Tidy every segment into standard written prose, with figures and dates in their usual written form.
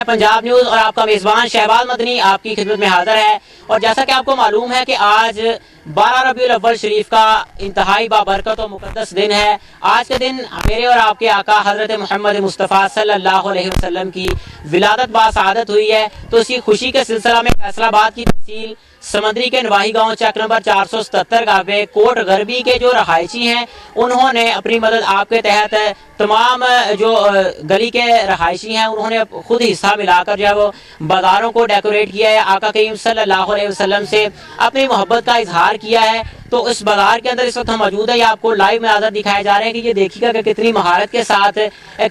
Punjab news और आपका मेज़बान शहबाज मदनी आपकी खिदमत में हाजिर है। और जैसा कि आपको मालूम है कि आज 12 रबीउल अव्वल शरीफ का इंतहाई बाबरकत और मुक़द्दस दिन है। आज के दिन मेरे और आपके आका हज़रत मोहम्मद मुस्तफ़ा सल्लल्लाहु अलैहि वसल्लम की विलादत बासआदत हुई है। तो इसी खुशी के सिलसिला में फैसलाबाद की तहसील समंदरी के नवाही गांव चक नंबर 477 गाँव में कोट गरबी के जो रहायशी हैं उन्होंने अपनी मदद आपके तहत तमाम जो गली के रहायशी हैं उन्होंने खुद हिस्सा मिलाकर जो है वो बाज़ारों को डेकोरेट किया है। आका करीम सल्लल्लाहु अलैहि वसल्लम से अपनी मोहब्बत का इजहार किया है। तो इस बाजार के अंदर इस वक्त हम मौजूद है। ये आपको लाइव मनाज़र दिखाए जा रहे हैं कि ये देखिएगा कि कितनी महारत के साथ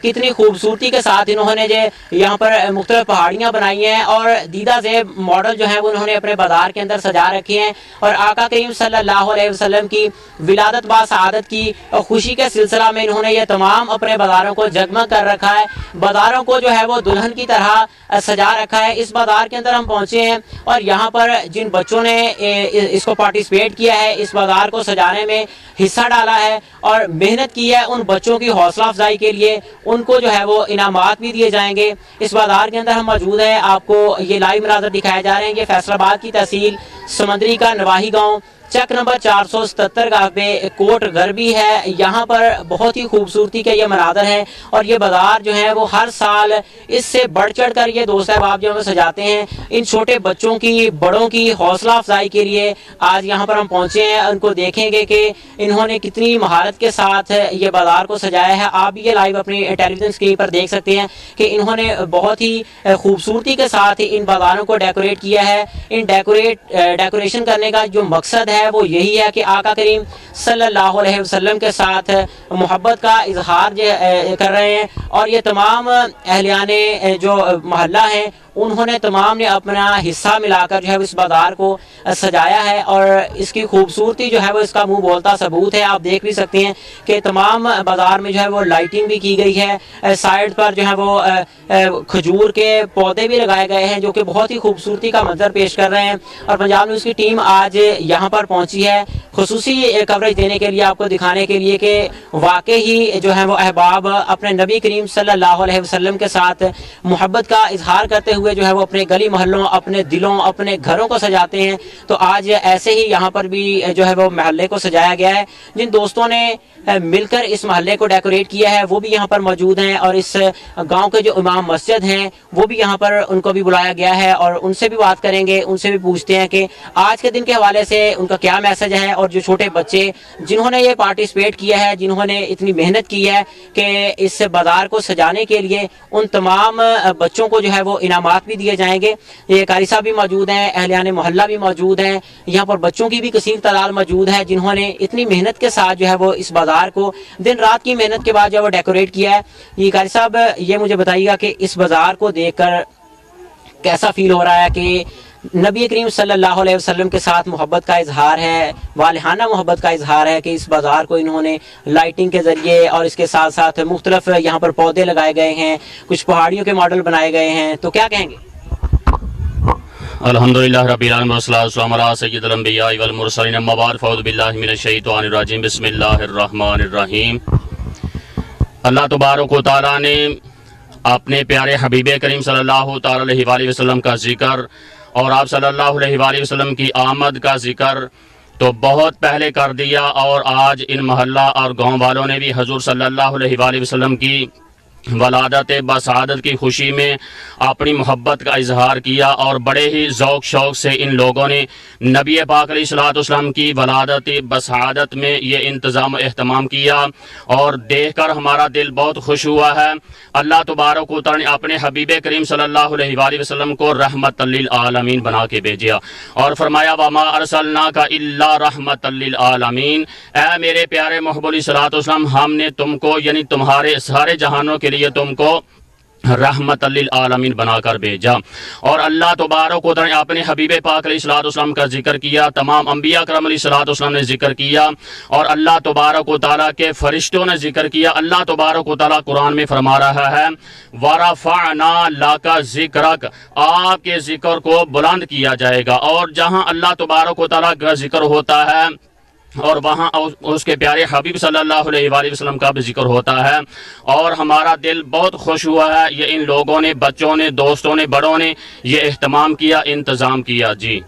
कितनी खूबसूरती के साथ इन्होंने जो यहाँ पर मुख्तलिफ पहाड़ियाँ बनाई हैं और दीदा ज़ेब मॉडल जो है वो उन्होंने अपने बाजार के अंदर सजा रखे हैं। और आका करीम सल्लल्लाहु अलैहि वसल्लम की विलादत बासआदत की खुशी के सिलसिला में इन्होंने ये तमाम अपने बाज़ारों को जगमग कर रखा है। बाज़ारों को जो है वो दुल्हन की तरह सजा रखा है। इस बाज़ार के अंदर हम पहुँचे हैं और यहाँ पर जिन बच्चों ने इसको पार्टिसिपेट किया है, इस बाज़ार को सजाने में हिस्सा डाला है और मेहनत की है, उन बच्चों की हौसला अफजाई के लिए उनको जो है वो इनामात भी दिए जाएंगे। इस बाज़ार के अंदर हम मौजूद हैं। आपको ये लाइव मनाज़र दिखाए जा रहे हैं कि फैसलाबाद की तहसील समंदरी का नवाही गाँव चक नंबर 477 गाँव पे कोट गरबी है। यहाँ पर बहुत ही खूबसूरती के ये मनाज़र हैं और ये बाज़ार जो है वो हर साल इससे बढ़ चढ़ कर ये दोस्त अहबाब जो है सजाते हैं। इन छोटे बच्चों की बड़ों की हौसला अफजाई के लिए आज यहाँ पर हम पहुँचे हैं। उनको देखेंगे कि इन्होंने कितनी महारत के साथ ये बाज़ार को सजाया है। आप ये लाइव अपनी टेलीविज़न स्क्रीन पर देख सकते हैं कि इन्होंने बहुत ही खूबसूरती के साथ इन बाज़ारों को डेकोरेट किया है। इन डेकोरेशन करने का जो मकसद है वो यही है कि आका करीम सल्लल्लाहु अलैहि वसल्लम के साथ मोहब्बत का इजहार कर रहे हैं। और ये तमाम अहलियाने जो मोहल्ला हैं उन्होंने तमाम ने अपना हिस्सा मिलाकर जो है इस बाज़ार को सजाया है और इसकी खूबसूरती जो है वो इसका मुंह बोलता सबूत है। आप देख भी सकते हैं कि तमाम बाज़ार में जो है वो लाइटिंग भी की गई है। साइड पर जो है वो खजूर के पौधे भी लगाए गए हैं जो कि बहुत ही खूबसूरती का मंजर पेश कर रहे हैं। और पंजाब न्यूज़ की टीम आज यहाँ पर पहुँची है खुसूसी कवरेज देने के लिए, आपको दिखाने के लिए कि वाकई ही जो है वो अहबाब अपने नबी करीम सल्लल्लाहु अलैहि वसल्लम के साथ मोहब्बत का इजहार करते हुए जो है वो अपने गली मोहल्लों, अपने दिलों, अपने घरों को सजाते हैं। तो आज ऐसे ही यहाँ पर भी जो है वो महल्ले को सजाया गया है। जिन दोस्तों ने मिलकर इस महल्ले को डेकोरेट किया है वो भी यहाँ पर मौजूद हैं और इस गांव के जो इमाम मस्जिद हैं वो भी यहाँ पर उनको भी बुलाया गया है और उनसे भी बात करेंगे, उनसे भी पूछते हैं कि आज के दिन के हवाले से उनका क्या मैसेज है। और जो छोटे बच्चे जिन्होंने ये पार्टिसिपेट किया है, जिन्होंने इतनी मेहनत की है कि इस बाज़ार को सजाने के लिए, उन तमाम बच्चों को जो है वो इनामात भी दिए जाएंगे। ये कारी साहब भी मौजूद हैं, अहलियाने मोहल्ला भी मौजूद हैं, यहाँ पर बच्चों की भी कसीर तादाद मौजूद है जिन्होंने इतनी मेहनत के साथ जो है वो इस बाज़ार को दिन रात की मेहनत के बाद जो है वो डेकोरेट किया है। ये कारी साहब ये मुझे बताइएगा कि इस बाज़ार को देखकर कैसा फील हो रहा है कि नबी करीम सल्लल्लाहु अलैहि वसल्लम के साथ मोहब्बत का इजहार है, वालिहाना मोहब्बत का इजहार है कि इस बाज़ार को इन्होंने लाइटिंग के ज़रिए और इसके साथ साथ मुख्तलिफ यहाँ पर पौधे लगाए गए हैं, कुछ पहाड़ियों के मॉडल बनाए गए हैं। तो क्या कहेंगे? अल्हम्दुलिल्लाह रब्बिल आलमीन वस्सलातु वस्सलामु अला सय्यिदिल अंबिया'i वल मुरसलीन अम्मा बाद फ़अऊज़ु बिल्लाहि मिनश शैतानिर रजीम बिस्मिल्लाहिर रहमानिर रहीम। अल्लाह तबारक व तआला ने अपने प्यारे हबीब करीम सल्लल्लाहु तआला अलैहि वसल्लम का जिक्र और आप सल्लल्लाहु अलैहि वसल्लम की आमद का जिक्र तो बहुत पहले कर दिया और आज इन मोहल्ला और गांव वालों ने भी हजूर सल्लल्लाहु अलैहि वसल्लम की वलादत बसादत की खुशी में अपनी मोहब्बत का इजहार किया और बड़े ही ज़ौक़ शौक़ से इन लोगों ने नबी पाक अलैहिस्सलाम की वलादत बसादत में ये इंतज़ाम एहतमाम किया और देखकर हमारा दिल बहुत खुश हुआ है। अल्लाह तबारक व तआला ने अपने हबीब करीम सल्लल्लाहु अलैहि वसल्लम को रहमत लिल आलमीन बना के भेजा और फरमाया वमा अरसलनाका इल्ला रहमत लिल आलमीन। ऐ मेरे प्यारे महबूब अलैहिस्सलाम, हमने तुमको यानी तुम्हारे सारे जहानों के लिए तुमको रहमत लिल आलमीन बनाकर भेजा। और अल्लाह तबारक व तआला ने अपने हबीब पाक अलैहिस्सलाम का जिक्र किया, तमाम अंबिया करम अलैहिस्सलाम ने जिक्र किया और अल्लाह तबारक व तआला के फरिश्तों ने जिक्र किया। अल्लाह तबारक व तआला कुरान में फरमा रहा है वरफ़अना लका ज़िक्रक, आपके जिक्र को बुलंद किया जाएगा। और जहाँ अल्लाह तबारक व तआला का जिक्र होता है اور وہاں اس کے پیارے حبیب صلی اللہ علیہ وآلہ وسلم کا بھی ذکر ہوتا ہے، اور ہمارا دل بہت خوش ہوا ہے۔ یہ ان لوگوں نے، بچوں نے، دوستوں نے، بڑوں نے یہ اہتمام کیا، انتظام کیا۔ جی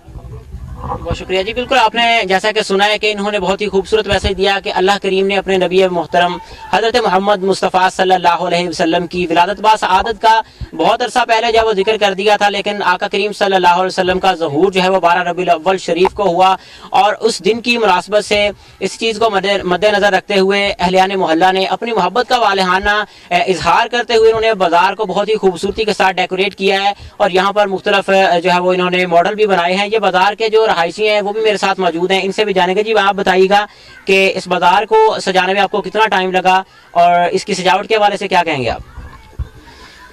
بہت شکریہ جی۔ بالکل آپ نے جیسا کہ سنا ہے کہ انہوں نے بہت ہی خوبصورت میسج دیا کہ اللہ کریم نے اپنے نبی محترم حضرت محمد مصطفیٰ صلی اللہ علیہ وسلم کی ولادت با سعادت کا بہت عرصہ پہلے جب وہ ذکر کر دیا تھا، لیکن آقا کریم صلی اللہ علیہ وسلم کا ظہور جو ہے وہ 12 ربیع الاول شریف کو ہوا، اور اس دن کی مناسبت سے اس چیز کو مد نظر رکھتے ہوئے اہلیان محلہ نے اپنی محبت کا والہانہ اظہار کرتے ہوئے انہوں نے بازار کو بہت ہی خوبصورتی کے ساتھ ڈیکوریٹ کیا ہے، اور یہاں پر مختلف جو ہے وہ انہوں نے ماڈل بھی بنائے ہیں۔ یہ بازار کے جو رہائشی ہیں وہ بھی میرے ساتھ موجود ہیں، ان سے بھی جانیں گے۔ جی آپ بتائیے گا کہ اس بازار کو سجانے میں آپ کو کتنا ٹائم لگا، اور اس کی سجاوٹ کے حوالے سے کیا کہیں گے آپ؟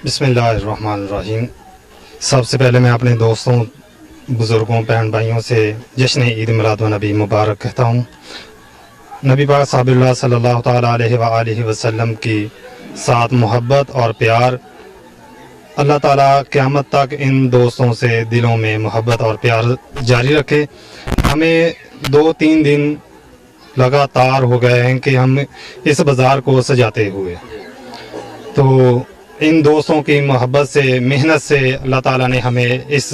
بسم اللہ الرحمن الرحیم۔ سب سے پہلے میں اپنے دوستوں، بزرگوں، بہن بھائیوں سے جشن عید میلاد النبی مبارک کہتا ہوں۔ نبی پاک صلی اللہ صلی اللہ تعالیٰ علیہ وآلہ وسلم کی ساتھ محبت اور پیار، اللہ تعالیٰ قیامت تک ان دوستوں سے دلوں میں محبت اور پیار جاری رکھے۔ ہمیں 2-3 دن لگاتار ہو گئے ہیں کہ ہم اس بازار کو سجاتے ہوئے، تو ان دوستوں کی محبت سے، محنت سے اللہ تعالیٰ نے ہمیں اس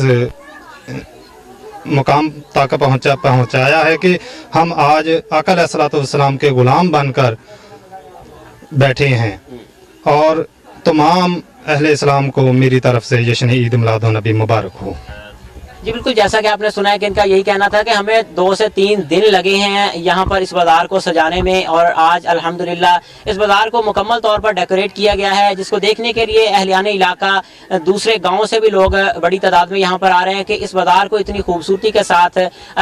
مقام تک پہنچایا ہے کہ ہم آج آقا علیہ الصلوۃ والسلام کے غلام بن کر بیٹھے ہیں، اور تمام اہل اسلام کو میری طرف سے جشن عید میلاد النبی مبارک ہو۔ جی بالکل، جیسا کہ آپ نے سنا ہے کہ ان کا یہی کہنا تھا کہ ہمیں 2 سے 3 دن لگے ہیں یہاں پر اس بازار کو سجانے میں، اور آج الحمدللہ اس بازار کو مکمل طور پر ڈیکوریٹ کیا گیا ہے، جس کو دیکھنے کے لیے اہلیان علاقہ دوسرے گاؤں سے بھی لوگ بڑی تعداد میں یہاں پر آ رہے ہیں کہ اس بازار کو اتنی خوبصورتی کے ساتھ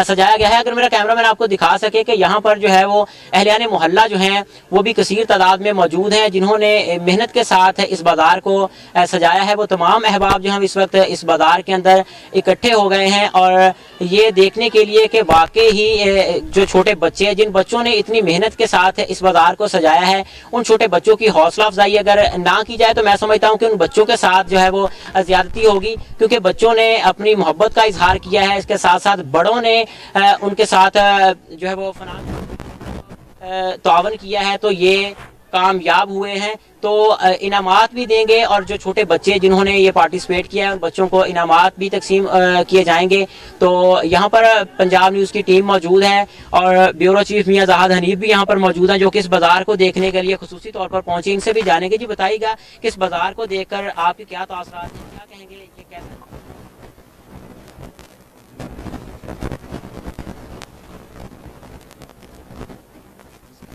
سجایا گیا ہے۔ اگر میرا کیمرہ مین آپ کو دکھا سکے کہ یہاں پر جو ہے وہ اہلیان محلہ جو ہیں وہ بھی کثیر تعداد میں موجود ہیں، جنہوں نے محنت کے ساتھ اس بازار کو سجایا ہے۔ وہ تمام احباب جو ہیں اس وقت اس بازار کے اندر اکٹھے ہو گئے ہیں، اور یہ دیکھنے کے لیے کہ واقعی ہی جو چھوٹے بچے ہیں، جن بچوں نے اتنی محنت کے ساتھ اس بازار کو سجایا ہے، ان چھوٹے بچوں کی حوصلہ افزائی اگر نہ کی جائے تو میں سمجھتا ہوں کہ ان بچوں کے ساتھ جو ہے وہ زیادتی ہوگی، کیونکہ بچوں نے اپنی محبت کا اظہار کیا ہے، اس کے ساتھ ساتھ بڑوں نے ان کے ساتھ جو ہے وہ تعاون کیا ہے، تو یہ کامیاب ہوئے ہیں۔ تو انعامات بھی دیں گے، اور جو چھوٹے بچے جنہوں نے یہ پارٹیسپیٹ کیا ہے ان بچوں کو انعامات بھی تقسیم کیے جائیں گے۔ تو یہاں پر پنجاب نیوز کی ٹیم موجود ہے، اور بیورو چیف میاں زاہد حنیف بھی یہاں پر موجود ہیں، جو کہ اس بازار کو دیکھنے کے لیے خصوصی طور پر پہنچے۔ ان سے بھی جانیں گے۔ جی بتائیے گا کہ اس بازار کو دیکھ کر آپ کے کیا تاثرات ہیں، کیا کہیں گے، یہ کیسا؟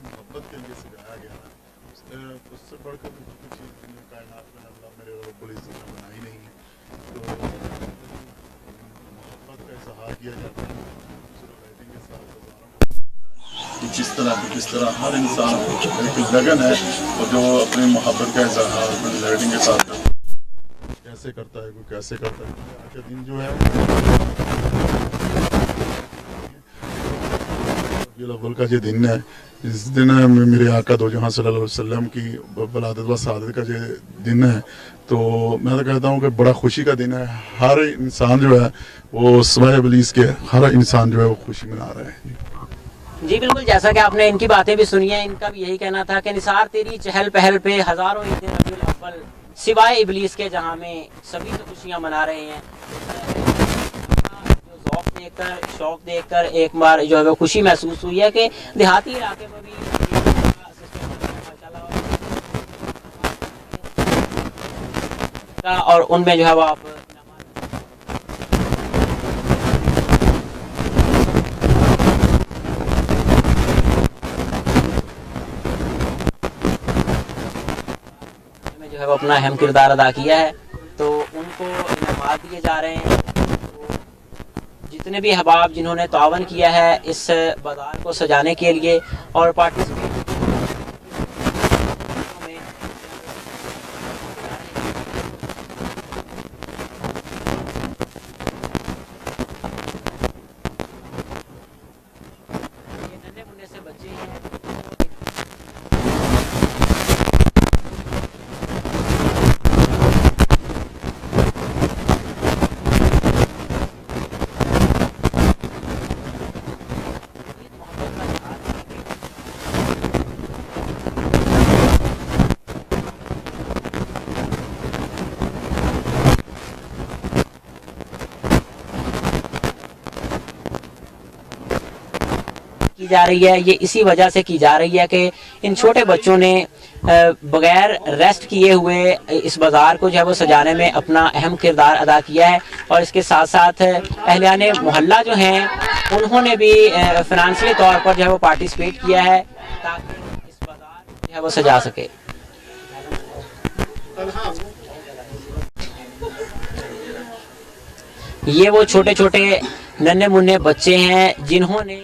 محبت کے لیے سجایا گیا ہے، اس سے بڑھ کر کوئی چیز کائنات میں اللہ میرے رب العزت نے بنائی نہیں ہے۔ تو محبت کا اظہار کیا جاتا ہے لائٹنگ کے ساتھ بازاروں کو، کس طرح ہر انسان ایک لگن ہے اور جو اپنی محبت کا اظہار اپنی لائٹنگ کے ساتھ کیسے کرتا ہے، کوئی کیسے کرتا ہے۔ آج کا دن جو ہے الاول کا جو دن ہے، اس دن میرے آقا دو جہاں صلی اللہ علیہ وسلم کی ولادت و سعادت کا جو دن ہے، تو میں تو کہتا ہوں کہ بڑا خوشی کا دن ہے۔ ہر انسان جو ہے وہ سوائے ابلیس کے ہر انسان جو ہے وہ خوشی منا رہا ہے۔ جی بالکل، جیسا کہ آپ نے ان کی باتیں بھی سنی ہیں، ان کا بھی یہی کہنا تھا کہ نثار تیری چہل پہل پہ ہزاروں عید ربیع الاول سوائے ابلیس کے جہاں میں سبھی تو خوشیاں منا رہے ہیں۔ ذوق دیکھ کر، شوق دیکھ کر ایک بار جو ہے وہ خوشی محسوس ہوئی ہے کہ دیہاتی علاقے میں بھی اور ان میں جو ہے وہ آپ جو ہے وہ اپنا اہم کردار ادا کیا ہے، تو ان کو انعامات دیے جا رہے ہیں۔ جتنے بھی احباب جنہوں نے تعاون کیا ہے اس بازار کو سجانے کے لیے اور پارٹیسپیٹ سے بچے ہیں، की जा रही है ये इसी वजह से की जा रही है कि इन छोटे बच्चों ने बगैर रेस्ट किए हुए इस बाज़ार को जो है वो सजाने में अपना अहम किरदार अदा किया है। और इसके साथ साथ अहलियाने मोहल्ला जो हैं उन्होंने भी फाइनेंशियली तौर पर जो है वो पार्टिसिपेट किया है ताकि इस बाज़ार जो है वो सजा सके। ये वो छोटे छोटे नन्हे मुन्ने बच्चे हैं जिन्होंने